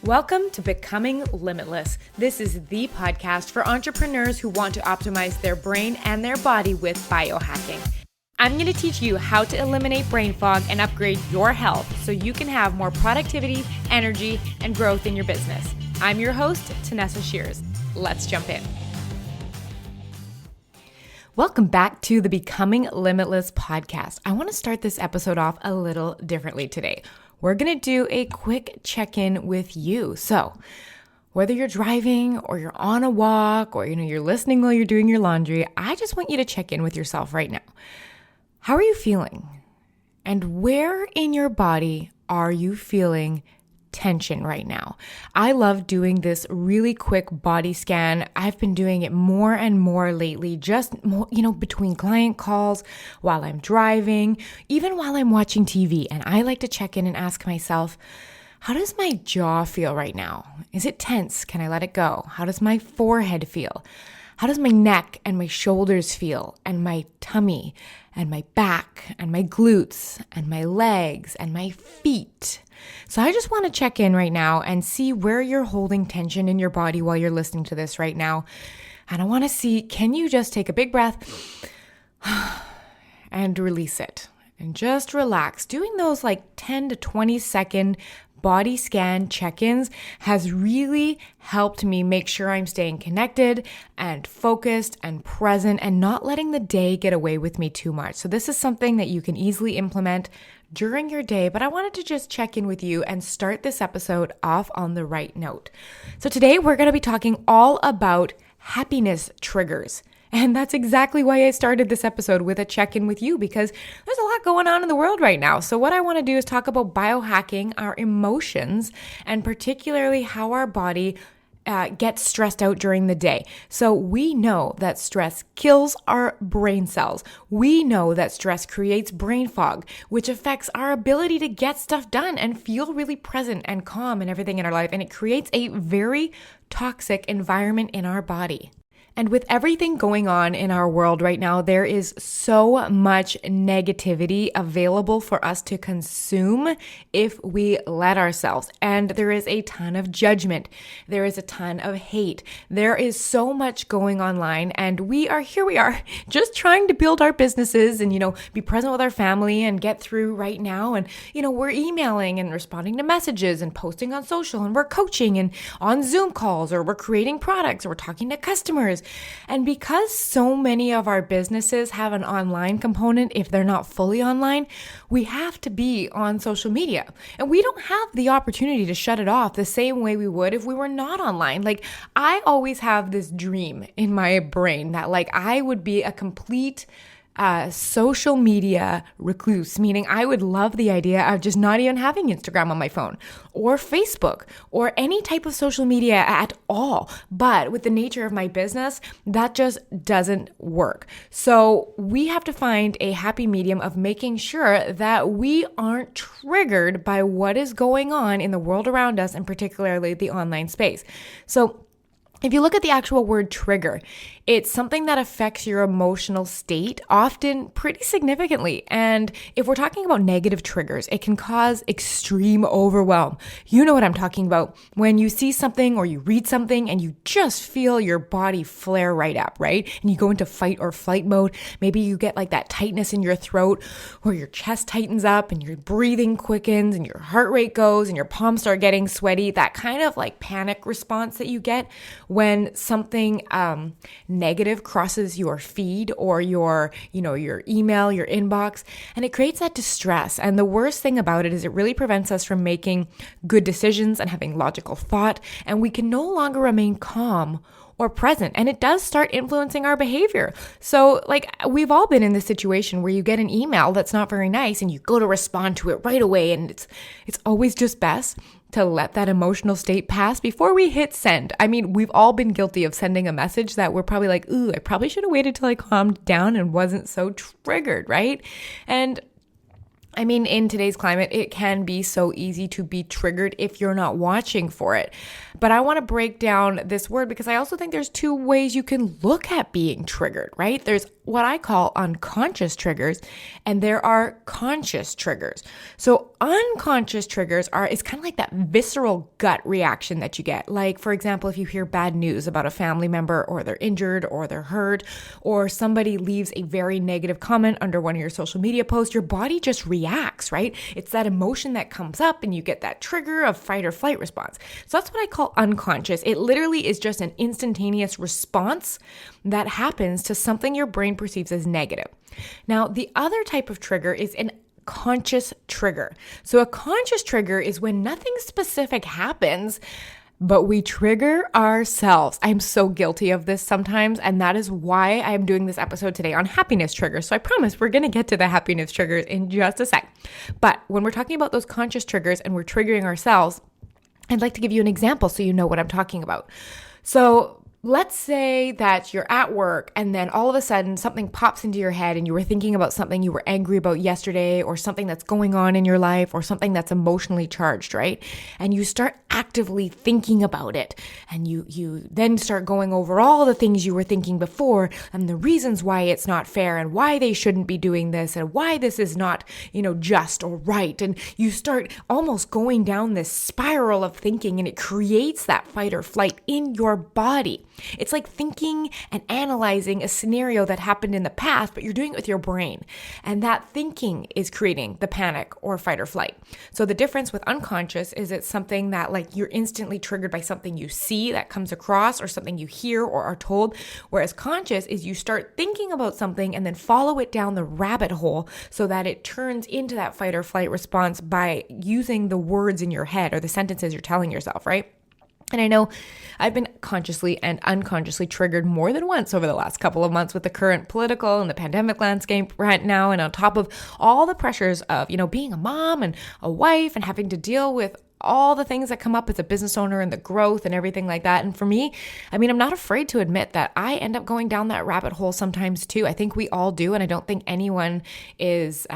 Welcome to Becoming Limitless. This is the podcast for entrepreneurs who want to optimize their brain and their body with biohacking. I'm going to teach you how to eliminate brain fog and upgrade your health so you can have more productivity, energy, and growth in your business. I'm your host, Tanessa Shears. Let's jump in. Welcome back to the Becoming Limitless podcast. I want to start this episode off a little differently today. We're going to do a quick check-in with you. So whether you're driving or you're on a walk or you're listening while you're doing your laundry, I just want you to check in with yourself right now. How are you feeling? And where in your body are you feeling tension right now? I love doing this really quick body scan. I've been doing it more and more lately, just more, between client calls, while I'm driving, even while I'm watching TV. And I like to check in and ask myself, how does my jaw feel right now? Is it tense? Can I let it go? How does my forehead feel? How does my neck and my shoulders feel, and my tummy and my back and my glutes and my legs and my feet? So I just want to check in right now and see where you're holding tension in your body while you're listening to this right now. And I want to see, can you just take a big breath and release it and just relax? Doing those like 10 to 20 second body scan check-ins has really helped me make sure I'm staying connected and focused and present and not letting the day get away with me too much. So this is something that you can easily implement during your day, but I wanted to just check in with you and start this episode off on the right note. So today we're going to be talking all about happiness triggers. And that's exactly why I started this episode with a check-in with you, because there's a lot going on in the world right now. So what I want to do is talk about biohacking our emotions and particularly how our body gets stressed out during the day. So we know that stress kills our brain cells. We know that stress creates brain fog, which affects our ability to get stuff done and feel really present and calm and everything in our life. And it creates a very toxic environment in our body. And with everything going on in our world right now, there is so much negativity available for us to consume if we let ourselves. And there is a ton of judgment. There is a ton of hate. There is so much going online. And we are just trying to build our businesses and, be present with our family and get through right now. And, we're emailing and responding to messages and posting on social, and we're coaching and on Zoom calls, or we're creating products, or we're talking to customers. And because so many of our businesses have an online component, if they're not fully online, we have to be on social media. And we don't have the opportunity to shut it off the same way we would if we were not online. Like, I always have this dream in my brain that I would be a complete social media recluse, meaning I would love the idea of just not even having Instagram on my phone or Facebook or any type of social media at all. But with the nature of my business, that just doesn't work. So we have to find a happy medium of making sure that we aren't triggered by what is going on in the world around us, and particularly the online space. So if you look at the actual word trigger, it's something that affects your emotional state, often pretty significantly. And if we're talking about negative triggers, it can cause extreme overwhelm. You know what I'm talking about. When you see something or you read something and you just feel your body flare right up, right? And you go into fight or flight mode. Maybe you get that tightness in your throat, or your chest tightens up and your breathing quickens and your heart rate goes and your palms start getting sweaty. That kind of panic response that you get when something negative crosses your feed or your email, your inbox, and it creates that distress. And the worst thing about it is it really prevents us from making good decisions and having logical thought, and we can no longer remain calm or present. And it does start influencing our behavior. So we've all been in this situation where you get an email that's not very nice and you go to respond to it right away. And it's always just best to let that emotional state pass before we hit send. I mean, we've all been guilty of sending a message that we're probably ooh, I probably should have waited till I calmed down and wasn't so triggered, right? And I mean, in today's climate, it can be so easy to be triggered if you're not watching for it. But I want to break down this word because I also think there's two ways you can look at being triggered, right? There's what I call unconscious triggers, and there are conscious triggers. So unconscious triggers is kind of like that visceral gut reaction that you get. Like, for example, if you hear bad news about a family member, or they're injured, or they're hurt, or somebody leaves a very negative comment under one of your social media posts, your body just reacts, right? It's that emotion that comes up and you get that trigger of fight or flight response. So that's what I call unconscious. It literally is just an instantaneous response that happens to something your brain perceives as negative. Now, the other type of trigger is an conscious trigger. So a conscious trigger is when nothing specific happens, but we trigger ourselves. I'm so guilty of this sometimes, and that is why I'm doing this episode today on happiness triggers. So I promise we're going to get to the happiness triggers in just a sec. But when we're talking about those conscious triggers and we're triggering ourselves, I'd like to give you an example so you know what I'm talking about. So let's say that you're at work and then all of a sudden something pops into your head and you were thinking about something you were angry about yesterday, or something that's going on in your life, or something that's emotionally charged, right? And you start actively thinking about it, and you then start going over all the things you were thinking before and the reasons why it's not fair and why they shouldn't be doing this and why this is not, just or right. And you start almost going down this spiral of thinking, and it creates that fight or flight in your body. It's like thinking and analyzing a scenario that happened in the past, but you're doing it with your brain. And that thinking is creating the panic or fight or flight. So the difference with unconscious is it's something that like you're instantly triggered by something you see that comes across, or something you hear or are told. Whereas conscious is you start thinking about something and then follow it down the rabbit hole so that it turns into that fight or flight response by using the words in your head or the sentences you're telling yourself, right? And I know I've been consciously and unconsciously triggered more than once over the last couple of months with the current political and the pandemic landscape right now. And on top of all the pressures of, being a mom and a wife and having to deal with all the things that come up as a business owner and the growth and everything like that. And for me, I'm not afraid to admit that I end up going down that rabbit hole sometimes too. I think we all do. And I don't think anyone is,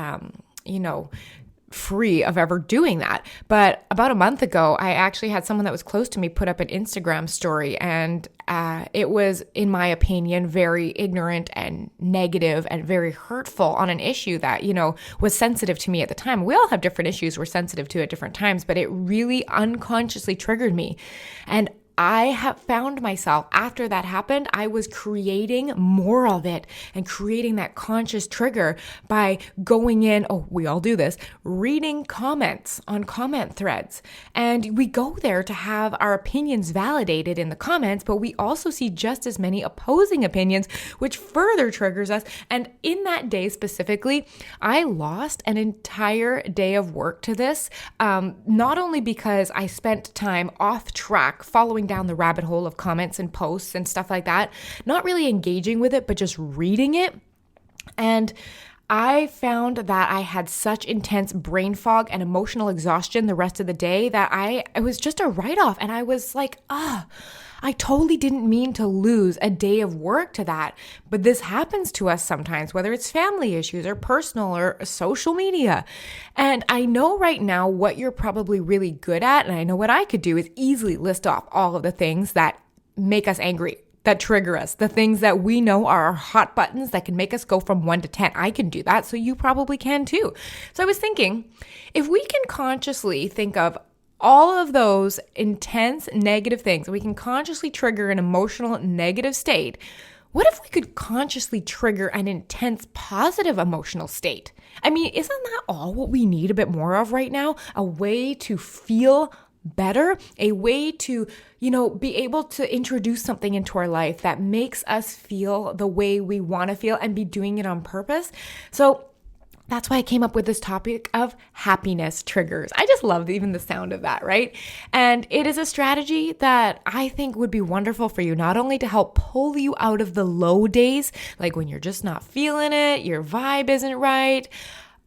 free of ever doing that. But about a month ago, I actually had someone that was close to me put up an Instagram story, and it was, in my opinion, very ignorant and negative and very hurtful on an issue that, was sensitive to me at the time. We all have different issues we're sensitive to at different times, but it really unconsciously triggered me. And I have found myself, after that happened, I was creating more of it and creating that conscious trigger by going in, we all do this, reading comments on comment threads. And we go there to have our opinions validated in the comments, but we also see just as many opposing opinions, which further triggers us. And in that day specifically, I lost an entire day of work to this, not only because I spent time off track following down the rabbit hole of comments and posts and stuff like that, not really engaging with it, but just reading it. And I found that I had such intense brain fog and emotional exhaustion the rest of the day that it was just a write-off. And I was like, I totally didn't mean to lose a day of work to that. But this happens to us sometimes, whether it's family issues or personal or social media. And I know right now what you're probably really good at, and I know what I could do is easily list off all of the things that make us angry, that trigger us, the things that we know are our hot buttons that can make us go from 1 to 10. I can do that, so you probably can too. So I was thinking, if we can consciously think of all of those intense negative things, we can consciously trigger an emotional negative state. What if we could consciously trigger an intense positive emotional state? Isn't that all what we need a bit more of right now? A way to feel better, a way to, be able to introduce something into our life that makes us feel the way we want to feel and be doing it on purpose. So that's why I came up with this topic of happiness triggers. I just love even the sound of that, right? And it is a strategy that I think would be wonderful for you, not only to help pull you out of the low days, like when you're just not feeling it, your vibe isn't right,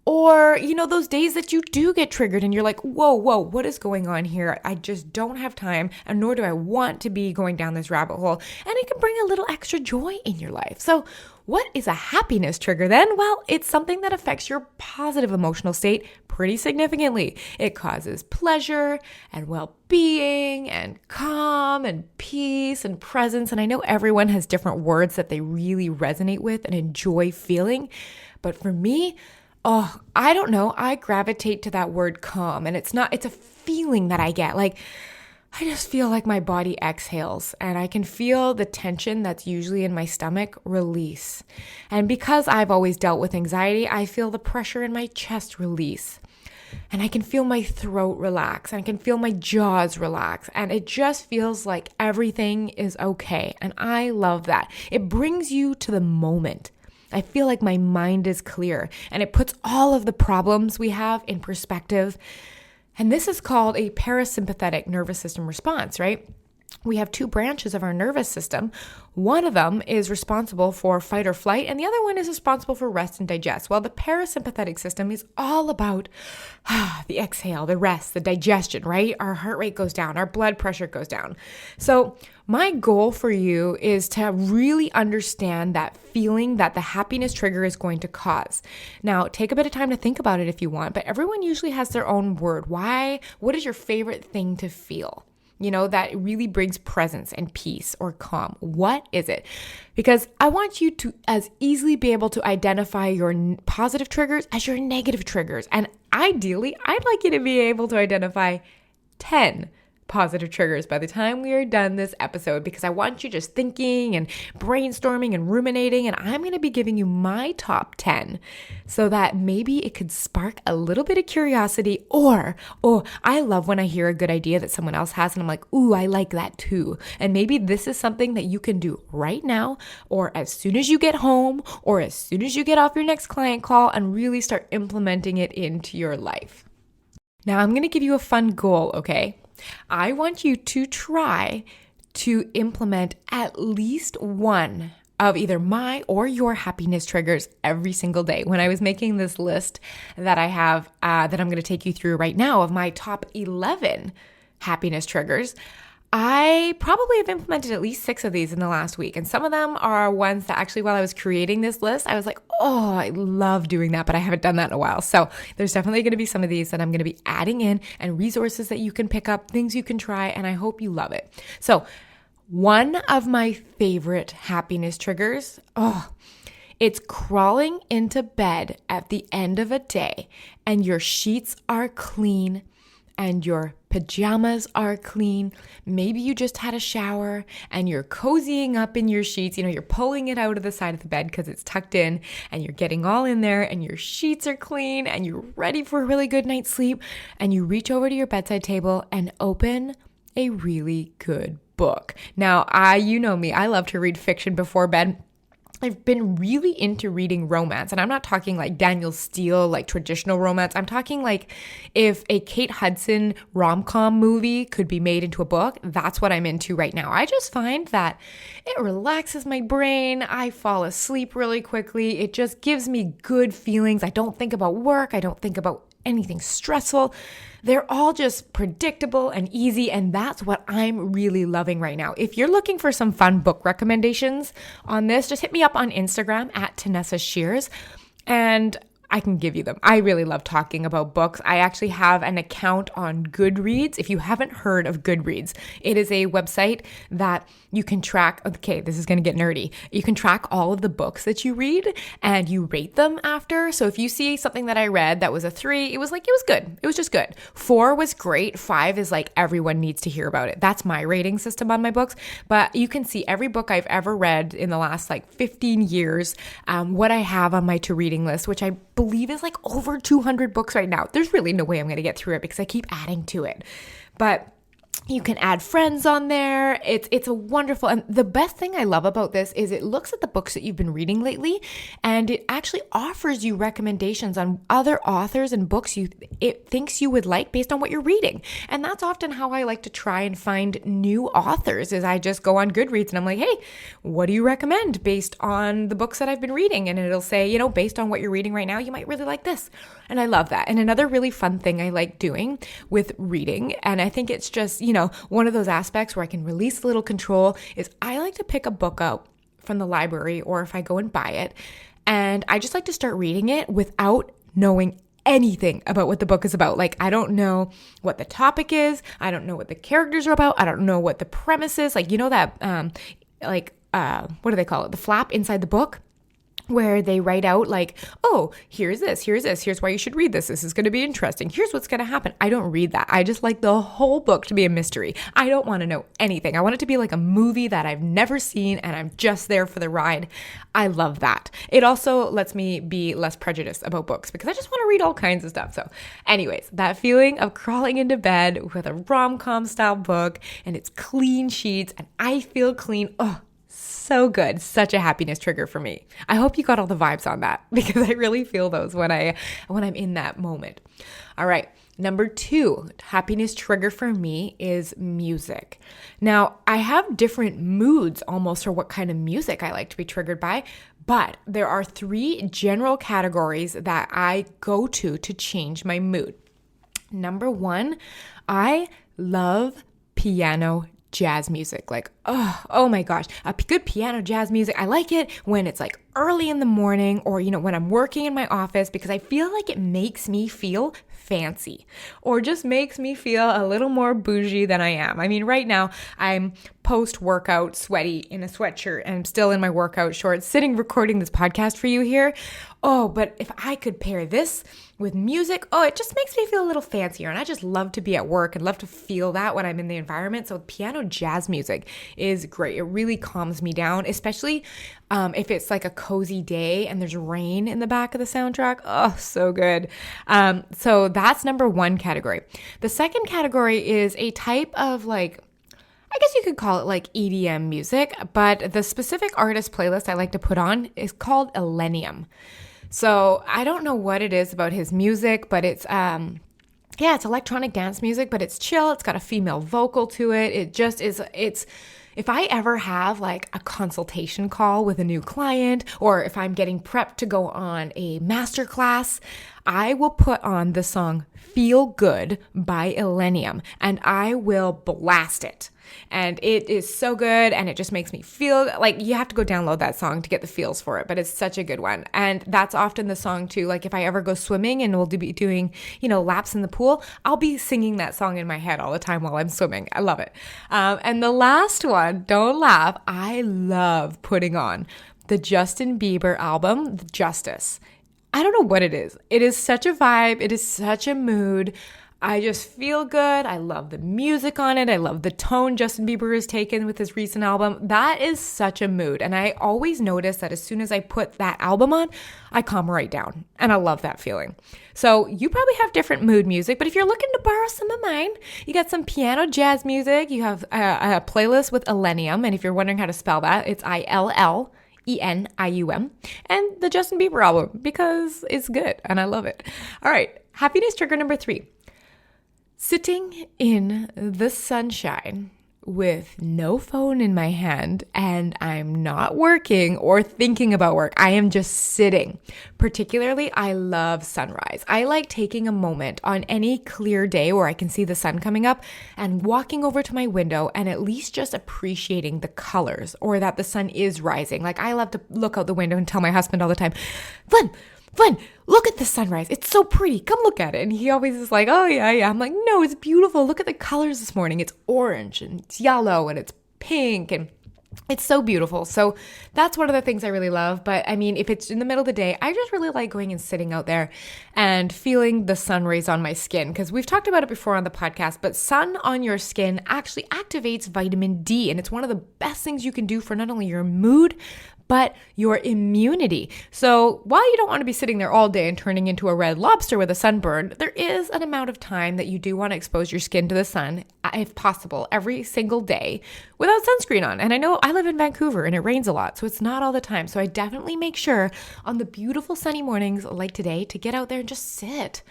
or, those days that you do get triggered and you're like, whoa, what is going on here? I just don't have time, and nor do I want to be going down this rabbit hole. And it can bring a little extra joy in your life. So what is a happiness trigger then? Well, it's something that affects your positive emotional state pretty significantly. It causes pleasure and well-being and calm and peace and presence. And I know everyone has different words that they really resonate with and enjoy feeling. But for me, I don't know, I gravitate to that word calm. And it's a feeling that I get. Like, I just feel like my body exhales and I can feel the tension that's usually in my stomach release. And because I've always dealt with anxiety, I feel the pressure in my chest release. And I can feel my throat relax and I can feel my jaws relax. And it just feels like everything is okay. And I love that. It brings you to the moment. I feel like my mind is clear and it puts all of the problems we have in perspective. And this is called a parasympathetic nervous system response, right? We have two branches of our nervous system. One of them is responsible for fight or flight, and the other one is responsible for rest and digest. Well, the parasympathetic system is all about the exhale, the rest, the digestion, right? Our heart rate goes down, our blood pressure goes down. So my goal for you is to really understand that feeling that the happiness trigger is going to cause. Now, take a bit of time to think about it if you want, but everyone usually has their own word. Why? What is your favorite thing to feel? That really brings presence and peace or calm. What is it? Because I want you to as easily be able to identify your positive triggers as your negative triggers. And ideally, I'd like you to be able to identify 10 positive triggers by the time we are done this episode, because I want you just thinking and brainstorming and ruminating, and I'm going to be giving you my top 10 so that maybe it could spark a little bit of curiosity, or I love when I hear a good idea that someone else has and I'm like, ooh, I like that too. And maybe this is something that you can do right now, or as soon as you get home, or as soon as you get off your next client call, and really start implementing it into your life. Now, I'm going to give you a fun goal, okay? I want you to try to implement at least one of either my or your happiness triggers every single day. When I was making this list that I have, that I'm going to take you through right now of my top 11 happiness triggers, I probably have implemented at least 6 of these in the last week. And some of them are ones that actually, while I was creating this list, I was like, oh, I love doing that, but I haven't done that in a while. So there's definitely going to be some of these that I'm going to be adding in, and resources that you can pick up, things you can try, and I hope you love it. So one of my favorite happiness triggers, it's crawling into bed at the end of a day and your sheets are clean and your pajamas are clean. Maybe you just had a shower and you're cozying up in your sheets. You're pulling it out of the side of the bed because it's tucked in, and you're getting all in there and your sheets are clean and you're ready for a really good night's sleep. And you reach over to your bedside table and open a really good book. Now, you know me, I love to read fiction before bed. I've been really into reading romance, and I'm not talking like Daniel Steele, like traditional romance. I'm talking like if a Kate Hudson rom-com movie could be made into a book, that's what I'm into right now. I just find that it relaxes my brain. I fall asleep really quickly. It just gives me good feelings. I don't think about work. I don't think about anything stressful. They're all just predictable and easy, and that's what I'm really loving right now. If you're looking for some fun book recommendations on this, just hit me up on Instagram at Tanessa Shears, and I can give you them. I really love talking about books. I actually have an account on Goodreads. If you haven't heard of Goodreads, it is a website that you can track. Okay, this is going to get nerdy. You can track all of the books that you read and you rate them after. So if you see something that I read that was a 3, it was good. It was just good. 4 was great. 5 is like everyone needs to hear about it. That's my rating system on my books. But you can see every book I've ever read in the last 15 years, what I have on my to-reading list, which I believe is over 200 books right now. There's really no way I'm going to get through it because I keep adding to it. But you can add friends on there. It's a wonderful, and the best thing I love about this is it looks at the books that you've been reading lately, and it actually offers you recommendations on other authors and books it thinks you would like based on what you're reading. And that's often how I like to try and find new authors, is I just go on Goodreads and I'm like, hey, what do you recommend based on the books that I've been reading? And it'll say, based on what you're reading right now, you might really like this. And I love that. And another really fun thing I like doing with reading, and I think it's just, one of those aspects where I can release a little control, is I like to pick a book out from the library or if I go and buy it. And I just like to start reading it without knowing anything about what the book is about. Like, I don't know what the topic is. I don't know what the characters are about. I don't know what the premise is. Like, you know that, what do they call it? The flap inside the book, where they write out like, oh, here's this, here's why you should read this. This is going to be interesting. Here's what's going to happen. I don't read that. I just like the whole book to be a mystery. I don't want to know anything. I want it to be like a movie that I've never seen and I'm just there for the ride. I love that. It also lets me be less prejudiced about books because I just want to read all kinds of stuff. So anyways, that feeling of crawling into bed with a rom-com style book and it's clean sheets and I feel clean. Oh, so good. Such a happiness trigger for me. I hope you got all the vibes on that because I really feel those when I'm in that moment. All right. Number 2, happiness trigger for me is music. Now, I have different moods almost for what kind of music I like to be triggered by, but there are 3 general categories that I go to change my mood. Number 1, I love piano jazz music. Like, oh my gosh, a good piano jazz music. I like it when it's like early in the morning or, when I'm working in my office because I feel like it makes me feel fancy or just makes me feel a little more bougie than I am. I mean, right now I'm post-workout sweaty in a sweatshirt and I'm still in my workout shorts sitting recording this podcast for you here. Oh, but if I could pair this with music, it just makes me feel a little fancier. And I just love to be at work and love to feel that when I'm in the environment. So piano jazz music is great. It really calms me down, especially if it's like a cozy day and there's rain in the back of the soundtrack. Oh, so good. So that's number 1 category. The second category is a type of I guess you could call it like EDM music, but the specific artist playlist I like to put on is called Illenium. So I don't know what it is about his music, but it's it's electronic dance music, but it's chill. It's got a female vocal to it. It just is, if I ever have like a consultation call with a new client, or if I'm getting prepped to go on a masterclass, I will put on the song Feel Good by Illenium and I will blast it. And it is so good and it just makes me feel like you have to go download that song to get the feels for it, but it's such a good one. And that's often the song too, like if I ever go swimming and we'll be doing, laps in the pool, I'll be singing that song in my head all the time while I'm swimming. I love it. And the last one, don't laugh, I love putting on the Justin Bieber album, Justice. I don't know what it is. It is such a vibe. It is such a mood. I just feel good. I love the music on it. I love the tone Justin Bieber has taken with his recent album. That is such a mood. And I always notice that as soon as I put that album on, I calm right down. And I love that feeling. So you probably have different mood music, but if you're looking to borrow some of mine, you got some piano jazz music. You have a playlist with Illenium. And if you're wondering how to spell that, it's Illenium. And the Justin Bieber album because it's good and I love it. All right. Happiness trigger number 3. Sitting in the sunshine with no phone in my hand and I'm not working or thinking about work. I am just sitting. Particularly, I love sunrise. I like taking a moment on any clear day where I can see the sun coming up and walking over to my window and at least just appreciating the colors or that the sun is rising. Like I love to look out the window and tell my husband all the time, Flynn, look at the sunrise. It's so pretty. Come look at it. And he always is like, oh, yeah. I'm like, no, it's beautiful. Look at the colors this morning. It's orange and it's yellow and it's pink and it's so beautiful. So that's one of the things I really love. But I mean, if it's in the middle of the day, I just really like going and sitting out there and feeling the sun rays on my skin. Because we've talked about it before on the podcast, but sun on your skin actually activates vitamin D. And it's one of the best things you can do for not only your mood, but your immunity. So while you don't want to be sitting there all day and turning into a red lobster with a sunburn, there is an amount of time that you do want to expose your skin to the sun, if possible, every single day without sunscreen on. And I know I live in Vancouver and it rains a lot, so it's not all the time. So I definitely make sure on the beautiful sunny mornings like today to get out there and just sit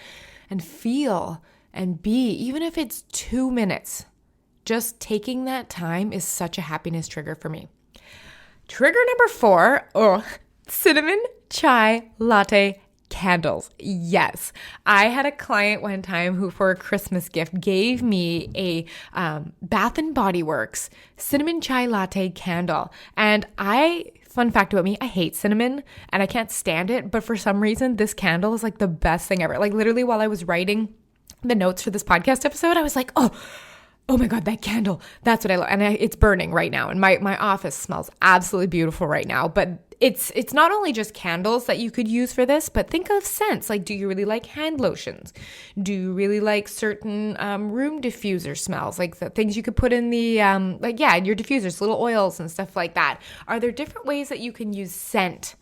and feel and be, even if it's 2 minutes. Just taking that time is such a happiness trigger for me. Trigger number 4, cinnamon chai latte Candles. Yes. I had a client one time who for a Christmas gift gave me a Bath and Body Works cinnamon chai latte candle. And fun fact about me, I hate cinnamon and I can't stand it. But for some reason, this candle is like the best thing ever. Like literally while I was writing the notes for this podcast episode, I was like, oh my God, that candle. That's what I love. And it's burning right now. And my office smells absolutely beautiful right now. But it's not only just candles that you could use for this, but think of scents. Like, do you really like hand lotions? Do you really like certain room diffuser smells? Like the things you could put in the, in your diffusers, little oils and stuff like that. Are there different ways that you can use scent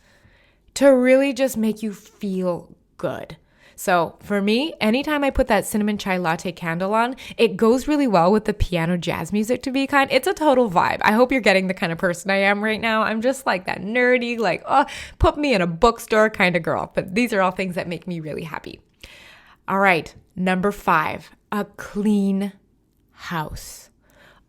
to really just make you feel good? So for me, anytime I put that cinnamon chai latte candle on, it goes really well with the piano jazz music to be kind. It's a total vibe. I hope you're getting the kind of person I am right now. I'm just like that nerdy, like, put me in a bookstore kind of girl. But these are all things that make me really happy. All right, number 5, a clean house.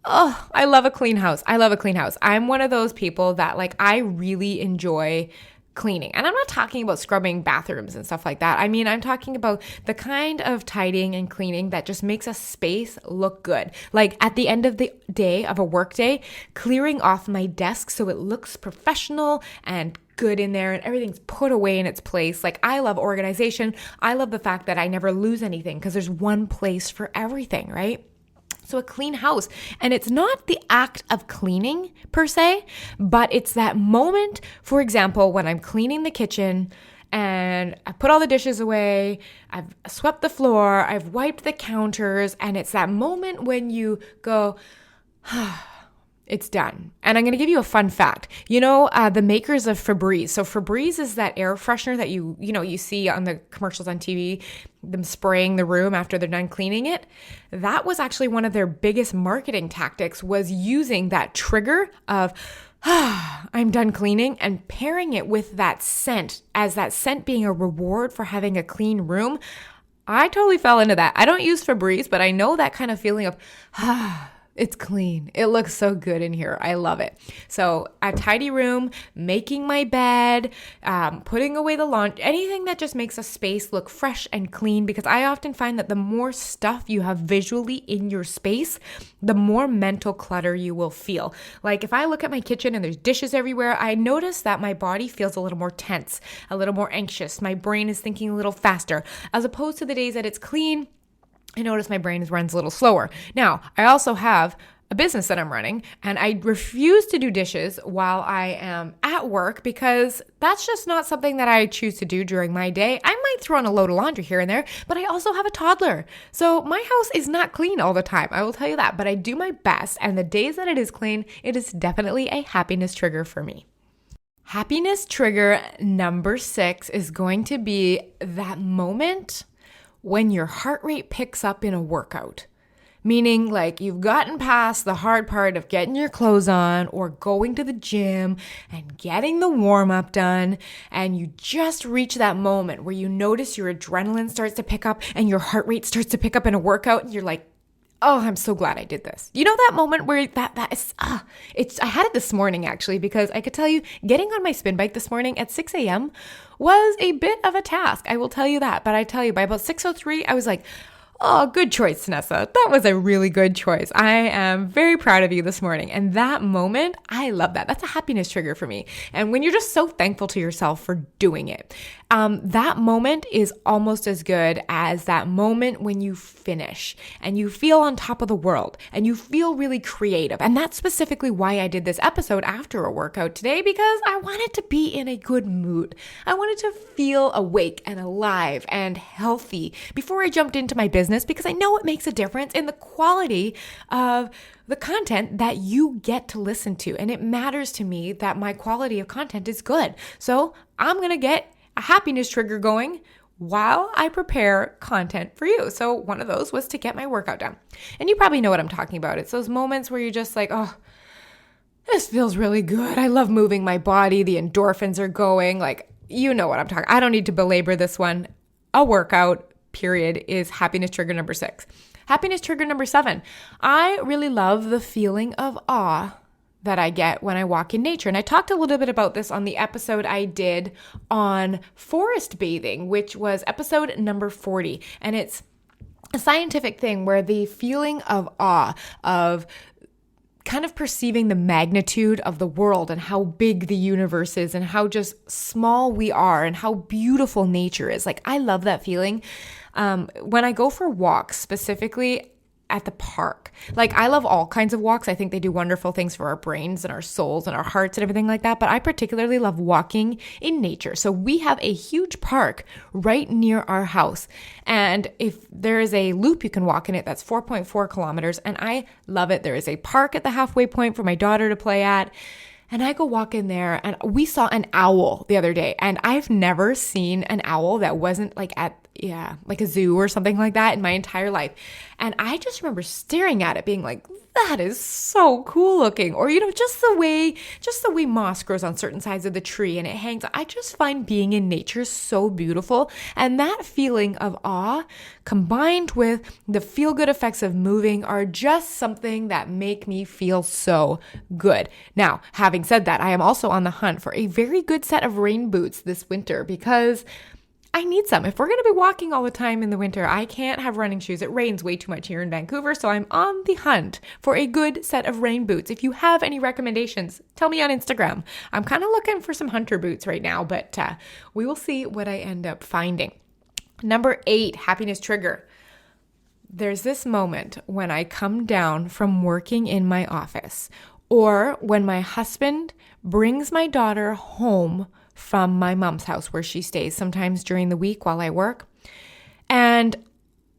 Oh, I love a clean house. I'm one of those people that I really enjoy cleaning. And I'm not talking about scrubbing bathrooms and stuff like that. I mean, I'm talking about the kind of tidying and cleaning that just makes a space look good. Like at the end of the day of a work day, clearing off my desk so it looks professional and good in there and everything's put away in its place. Like I love organization. I love the fact that I never lose anything because there's one place for everything, right? So a clean house. And it's not the act of cleaning per se, but it's that moment, for example, when I'm cleaning the kitchen and I put all the dishes away, I've swept the floor, I've wiped the counters, and it's that moment when you go, it's done. And I'm going to give you a fun fact. The makers of FREEBIES. So FREEBIES is that air freshener that you see on the commercials on TV, them spraying the room after they're done cleaning it. That was actually one of their biggest marketing tactics, was using that trigger of, I'm done cleaning, and pairing it with that scent, as that scent being a reward for having a clean room. I totally fell into that. I don't use FREEBIES, but I know that kind of feeling of, it's clean. It looks so good in here. I love it. So a tidy room, making my bed, putting away the laundry, anything that just makes a space look fresh and clean, because I often find that the more stuff you have visually in your space, the more mental clutter you will feel. Like if I look at my kitchen and there's dishes everywhere, I notice that my body feels a little more tense, a little more anxious. My brain is thinking a little faster, as opposed to the days that it's clean. I notice my brain runs a little slower. Now, I also have a business that I'm running, and I refuse to do dishes while I am at work because that's just not something that I choose to do during my day. I might throw on a load of laundry here and there, but I also have a toddler. So my house is not clean all the time. I will tell you that, but I do my best. And the days that it is clean, it is definitely a happiness trigger for me. Happiness trigger number 6 is going to be that moment when your heart rate picks up in a workout, meaning like you've gotten past the hard part of getting your clothes on or going to the gym and getting the warm-up done, and you just reach that moment where you notice your adrenaline starts to pick up and your heart rate starts to pick up in a workout, and you're like, oh, I'm so glad I did this. You know that moment where that is, I had it this morning actually, because I could tell you getting on my spin bike this morning at 6 a.m. was a bit of a task. I will tell you that. But I tell you, by about 6:03, I was like, oh, good choice, Nessa. That was a really good choice. I am very proud of you this morning. And that moment, I love that. That's a happiness trigger for me. And when you're just so thankful to yourself for doing it, that moment is almost as good as that moment when you finish and you feel on top of the world and you feel really creative. And that's specifically why I did this episode after a workout today, because I wanted to be in a good mood. I wanted to feel awake and alive and healthy before I jumped into my business, because I know it makes a difference in the quality of the content that you get to listen to. And it matters to me that my quality of content is good. So I'm going to get a happiness trigger going while I prepare content for you. So one of those was to get my workout done. And you probably know what I'm talking about. It's those moments where you're just like, oh, this feels really good. I love moving my body. The endorphins are going. Like, you know what I'm talking. I don't need to belabor this one. A workout, period, is happiness trigger number 6. Happiness trigger number 7. I really love the feeling of awe that I get when I walk in nature. And I talked a little bit about this on the episode I did on forest bathing, which was episode number 40. And it's a scientific thing where the feeling of awe, of kind of perceiving the magnitude of the world and how big the universe is and how just small we are and how beautiful nature is. Like, I love that feeling. When I go for walks, specifically at the park, like, I love all kinds of walks. I think they do wonderful things for our brains and our souls and our hearts and everything like that. But I particularly love walking in nature. So we have a huge park right near our house. And if there is a loop you can walk in it, that's 4.4 kilometers. And I love it. There is a park at the halfway point for my daughter to play at. And I go walk in there, and we saw an owl the other day. And I've never seen an owl that wasn't like like a zoo or something like that in my entire life. And I just remember staring at it being like, that is so cool looking. Or, just the way moss grows on certain sides of the tree and it hangs. I just find being in nature so beautiful. And that feeling of awe combined with the feel-good effects of moving are just something that make me feel so good. Now, having said that, I am also on the hunt for a very good set of rain boots this winter because I need some. If we're going to be walking all the time in the winter, I can't have running shoes. It rains way too much here in Vancouver, so I'm on the hunt for a good set of rain boots. If you have any recommendations, tell me on Instagram. I'm kind of looking for some hunter boots right now, but we will see what I end up finding. Number 8, happiness trigger. There's this moment when I come down from working in my office, or when my husband brings my daughter home from my mom's house where she stays sometimes during the week while I work. And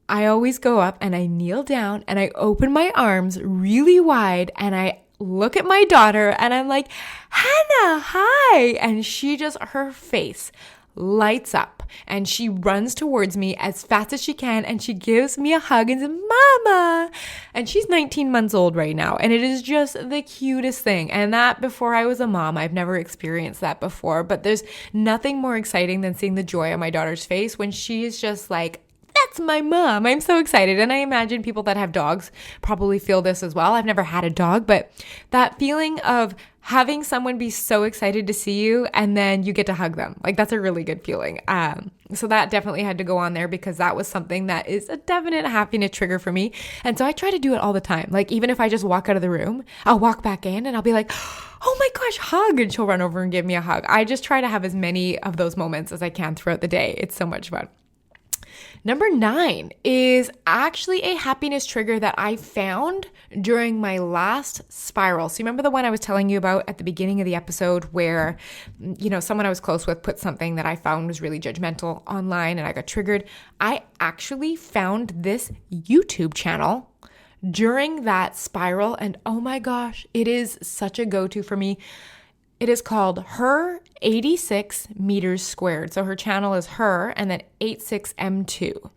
I always go up and I kneel down and I open my arms really wide and I look at my daughter and I'm like, Hannah, hi. And her face lights up and she runs towards me as fast as she can and she gives me a hug and says, Mama. And she's 19 months old right now. And it is just the cutest thing. And that before I was a mom, I've never experienced that before. But there's nothing more exciting than seeing the joy on my daughter's face when she is just like, that's my mom. I'm so excited. And I imagine people that have dogs probably feel this as well. I've never had a dog, but that feeling of having someone be so excited to see you and then you get to hug them, like, that's a really good feeling. So that definitely had to go on there because that was something that is a definite happiness trigger for me. And so I try to do it all the time. Like, even if I just walk out of the room, I'll walk back in and I'll be like, oh my gosh, hug. And she'll run over and give me a hug. I just try to have as many of those moments as I can throughout the day. It's so much fun. Number 9 is actually a happiness trigger that I found during my last spiral. So you remember the one I was telling you about at the beginning of the episode where, someone I was close with put something that I found was really judgmental online and I got triggered? I actually found this YouTube channel during that spiral and oh my gosh, it is such a go-to for me. It is called Her 86 Meters Squared. So her channel is Her and then 86M2.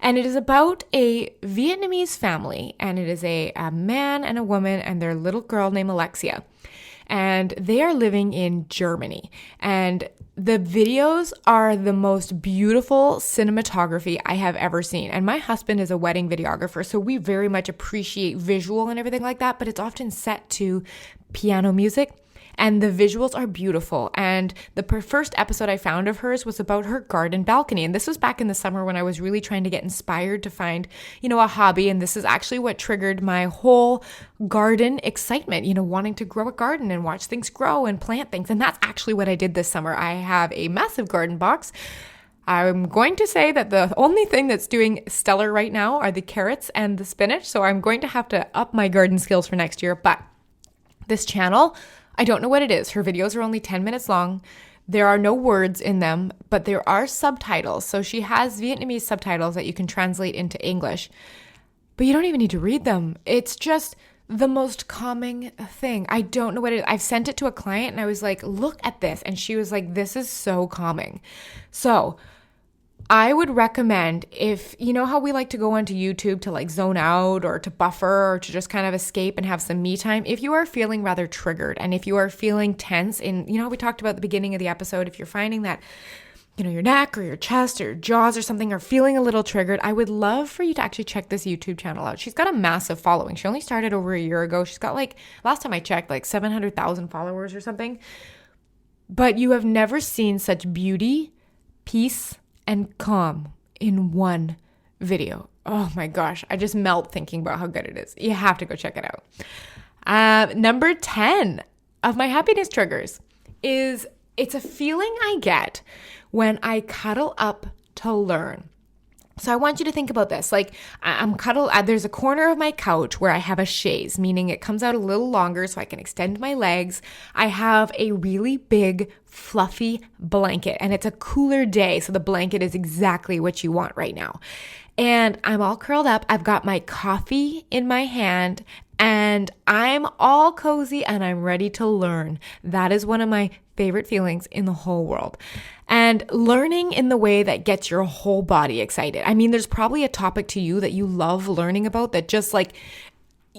And it is about a Vietnamese family. And it is a man and a woman and their little girl named Alexia. And they are living in Germany. And the videos are the most beautiful cinematography I have ever seen. And my husband is a wedding videographer, so we very much appreciate visual and everything like that. But it's often set to piano music. And the visuals are beautiful. And the first episode I found of hers was about her garden balcony. And this was back in the summer when I was really trying to get inspired to find, a hobby. And this is actually what triggered my whole garden excitement, wanting to grow a garden and watch things grow and plant things. And that's actually what I did this summer. I have a massive garden box. I'm going to say that the only thing that's doing stellar right now are the carrots and the spinach. So I'm going to have to up my garden skills for next year. But this channel, I don't know what it is. Her videos are only 10 minutes long. There are no words in them, but there are subtitles. So she has Vietnamese subtitles that you can translate into English, but you don't even need to read them. It's just the most calming thing. I don't know what it is. I've sent it to a client and I was like, look at this. And she was like, this is so calming. So I would recommend, if you know how we like to go onto YouTube to like zone out or to buffer or to just kind of escape and have some me time, if you are feeling rather triggered and if you are feeling tense how we talked about at the beginning of the episode, if you're finding that your neck or your chest or your jaws or something are feeling a little triggered, I would love for you to actually check this YouTube channel out. She's got a massive following. She only started over a year ago. She's got last time I checked, 700,000 followers or something. But you have never seen such beauty, peace, and calm in one video. Oh my gosh, I just melt thinking about how good it is. You have to go check it out. Number 10 of my happiness triggers is it's a feeling I get when I cuddle up to learn. So I want you to think about this. I'm cuddled, there's a corner of my couch where I have a chaise, meaning it comes out a little longer so I can extend my legs. I have a really big, fluffy blanket, and it's a cooler day, so the blanket is exactly what you want right now. And I'm all curled up. I've got my coffee in my hand, and I'm all cozy and I'm ready to learn. That is one of my favorite feelings in the whole world. And learning in the way that gets your whole body excited. I mean, there's probably a topic to you that you love learning about that just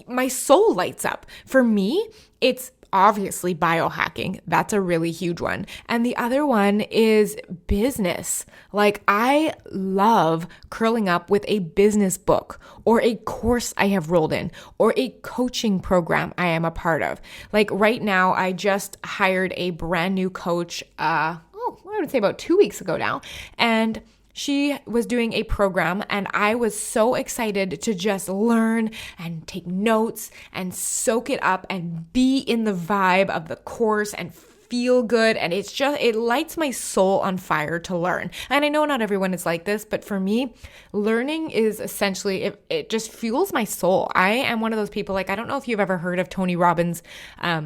my soul lights up. For me, it's obviously biohacking. That's a really huge one. And the other one is business. I love curling up with a business book or a course I have rolled in or a coaching program I am a part of. Right now, I just hired a brand new coach, I would say about 2 weeks ago now. And she was doing a program, and I was so excited to just learn and take notes and soak it up and be in the vibe of the course and feel good. And it lights my soul on fire to learn. And I know not everyone is like this, but for me, learning is essentially, it just fuels my soul. I am one of those people, I don't know if you've ever heard of Tony Robbins'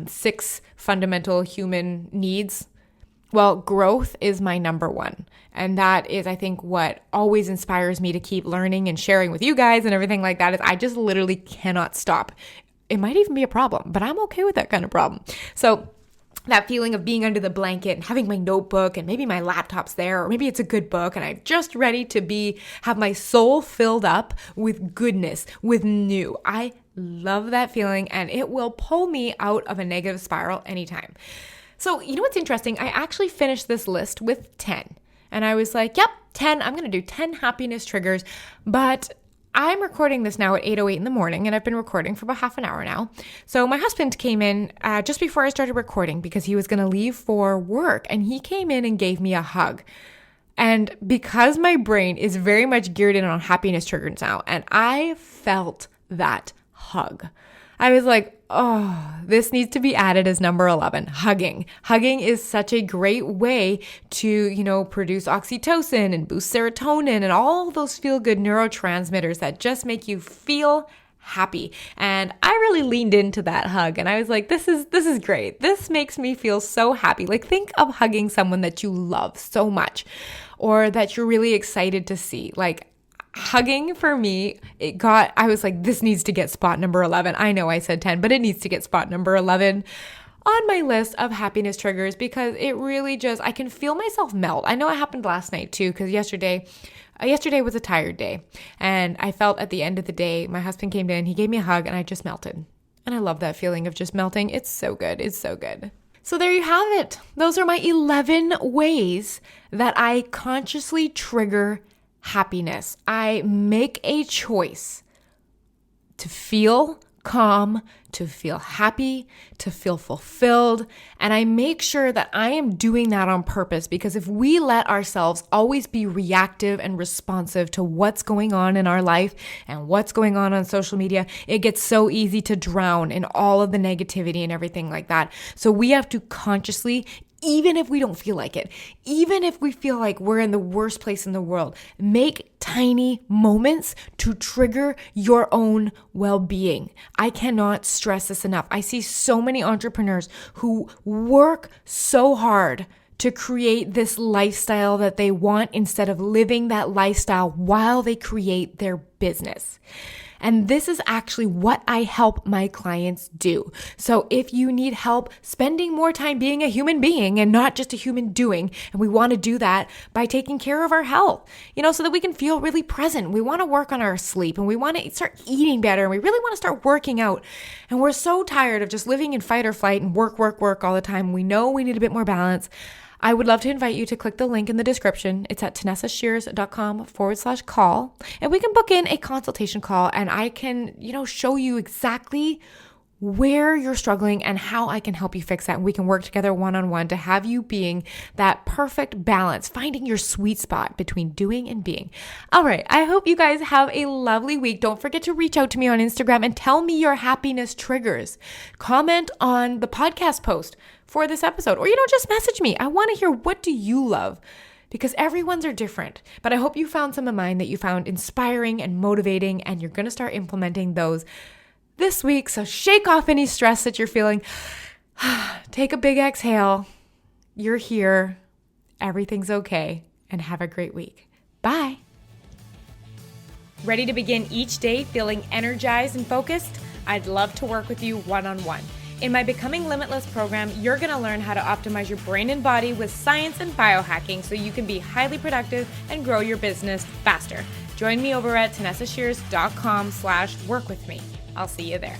6 fundamental human needs. Well, growth is my number one. And that is, I think, what always inspires me to keep learning and sharing with you guys and everything like that is I just literally cannot stop. It might even be a problem, but I'm okay with that kind of problem. So that feeling of being under the blanket and having my notebook and maybe my laptop's there, or maybe it's a good book and I'm just ready to have my soul filled up with goodness, with new. I love that feeling, and it will pull me out of a negative spiral anytime. So, you know what's interesting? I actually finished this list with 10. And I was like, yep, 10. I'm going to do 10 happiness triggers. But I'm recording this now at 8:08 in the morning, and I've been recording for about half an hour now. So my husband came in just before I started recording because he was going to leave for work. And he came in and gave me a hug. And because my brain is very much geared in on happiness triggers now, and I felt that hug. I was like, oh, this needs to be added as number 11, hugging. Hugging is such a great way to, produce oxytocin and boost serotonin and all those feel-good neurotransmitters that just make you feel happy. And I really leaned into that hug, and I was like, this is great. This makes me feel so happy. Think of hugging someone that you love so much or that you're really excited to see. Hugging for me, I was like, this needs to get spot number 11. I know I said 10, but it needs to get spot number 11 on my list of happiness triggers because it really I can feel myself melt. I know it happened last night too, because yesterday was a tired day. And I felt at the end of the day, my husband came in, he gave me a hug, and I just melted. And I love that feeling of just melting. It's so good. It's so good. So there you have it. Those are my 11 ways that I consciously trigger happiness. I make a choice to feel calm, to feel happy, to feel fulfilled. And I make sure that I am doing that on purpose, because if we let ourselves always be reactive and responsive to what's going on in our life and what's going on social media, it gets so easy to drown in all of the negativity and everything like that. So we have to consciously, even if we don't feel like it, even if we feel like we're in the worst place in the world, make tiny moments to trigger your own well-being. I cannot stress this enough. I see so many entrepreneurs who work so hard to create this lifestyle that they want instead of living that lifestyle while they create their business. And this is actually what I help my clients do. So if you need help spending more time being a human being and not just a human doing, and we want to do that by taking care of our health, so that we can feel really present. We want to work on our sleep, and we want to start eating better, and we really want to start working out. And we're so tired of just living in fight or flight and work all the time. We know we need a bit more balance. I would love to invite you to click the link in the description. It's at tanessashears.com/call, and we can book in a consultation call, and I can, show you exactly where you're struggling and how I can help you fix that. And we can work together one-on-one to have you being that perfect balance, finding your sweet spot between doing and being. All right. I hope you guys have a lovely week. Don't forget to reach out to me on Instagram and tell me your happiness triggers. Comment on the podcast post for this episode, or, just message me. I want to hear, what do you love? Because everyone's are different. But I hope you found some of mine that you found inspiring and motivating, and you're going to start implementing those this week. So shake off any stress that you're feeling. Take a big exhale. You're here. Everything's okay. And have a great week. Bye. Ready to begin each day feeling energized and focused? I'd love to work with you one-on-one. In my Becoming Limitless program, you're going to learn how to optimize your brain and body with science and biohacking so you can be highly productive and grow your business faster. Join me over at tanessashears.com/work with me. I'll see you there.